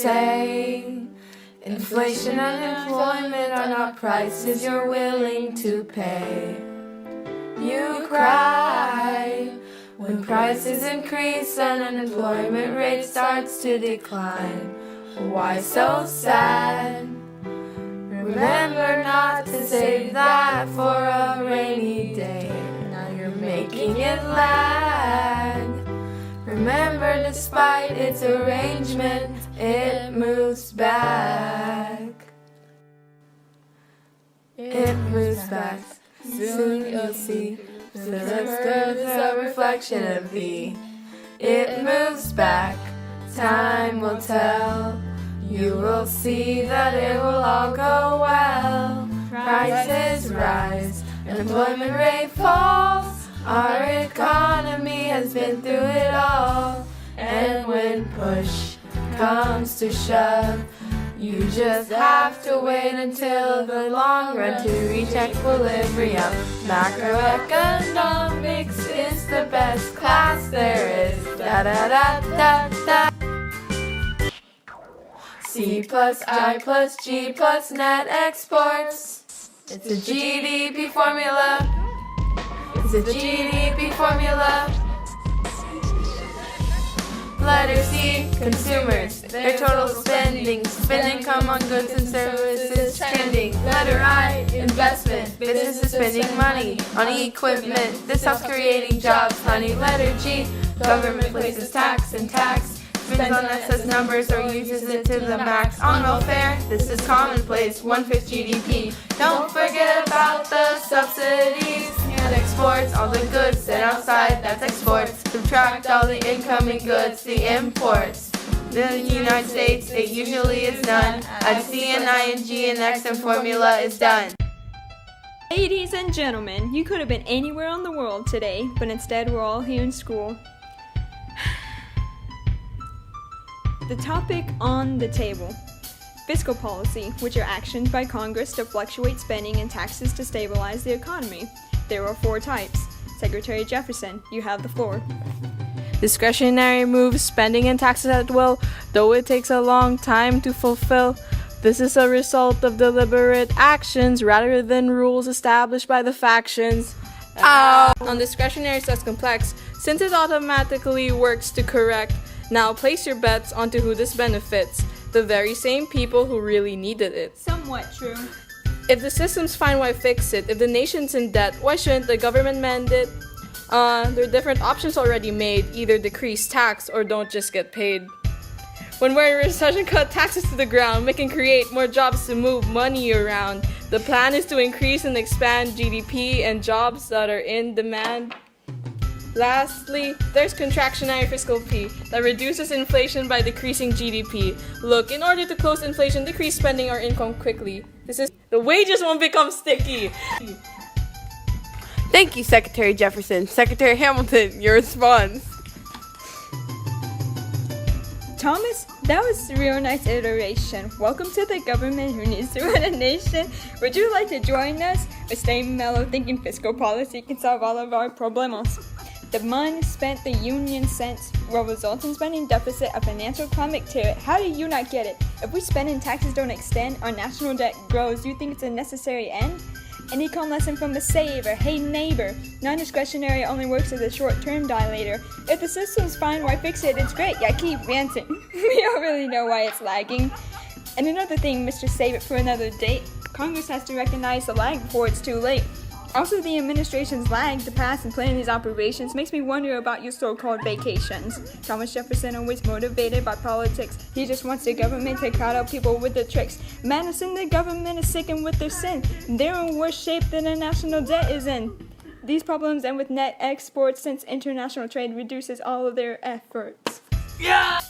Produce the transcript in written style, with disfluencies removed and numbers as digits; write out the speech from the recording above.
say inflation and unemployment are not prices you're willing to pay. You cry when prices increase and unemployment rate starts to decline. Why so sad? Remember not to save that for a rainy day. Now you're making it lag. Remember, despite its arrangement, it moves back. It moves back. Soon you'll see the skirt is a reflection of thee. It moves back. Time will tell. You will see that it will all go well. Prices rise, unemployment rate falls. Our economy has been through it all. And when push comes to shove, you just have to wait until the long run to reach equilibrium. Macroeconomics is the best class there is. Da da da da da. C plus I plus G plus net exports. It's a GDP formula. It's a GDP formula. Letter C, consumers, their total spending, spend income on goods and services trending. Letter I, investment, businesses spending money on equipment. This helps creating jobs, honey. Letter G, government places tax and tax. Spends on excess numbers or uses it to the max. On welfare, this is commonplace, 1/5 GDP. Don't forget about the subsidies and exports. All the goods sent outside, that's exports. Subtract all the incoming goods, the imports. The United States, it usually is none. Add C and I and G and X and formula is done. Ladies and gentlemen, you could have been anywhere in the world today, but instead we're all here in school. The topic on the table: fiscal policy, which are actions by Congress to fluctuate spending and taxes to stabilize the economy. There are 4 types. Secretary Jefferson, you have the floor. Discretionary moves, spending and taxes at will, though it takes a long time to fulfill. This is a result of deliberate actions rather than rules established by the factions. Non-discretionary is less complex, since it automatically works to correct. Now place your bets onto who this benefits, the very same people who really needed it. Somewhat true. If the system's fine, why fix it? If the nation's in debt, why shouldn't the government mend it? There are different options already made, either decrease tax or don't just get paid. When we're in a recession, cut taxes to the ground. We can create more jobs to move money around. The plan is to increase and expand GDP and jobs that are in demand. Lastly, there's contractionary fiscal P that reduces inflation by decreasing GDP. Look, in order to close inflation, decrease spending or income quickly. This is the wages won't become sticky. Thank you, Secretary Jefferson. Secretary Hamilton, your response. Thomas, that was a real nice iteration. Welcome to the government who needs to run a nation. Would you like to join us? Or stay mellow thinking fiscal policy can solve all of our problems? The money spent the union cents will result in spending deficit, a financial climate tear. How do you not get it? If we spend and taxes don't extend, our national debt grows. Do you think it's a necessary end? An econ lesson from a saver. Hey neighbor, non-discretionary only works as a short-term dilator. If the system's fine, why fix it? It's great. Yeah, keep ranting. We don't really know why it's lagging. And another thing, Mr. Save It for another date. Congress has to recognize the lag before it's too late. Also, the administration's lag to pass and plan these operations makes me wonder about your so-called vacations. Thomas Jefferson always motivated by politics. He just wants the government to crowd out people with their tricks. Madison, the government is sickened with their sin. They're in worse shape than the national debt is in. These problems end with net exports since international trade reduces all of their efforts. Yeah!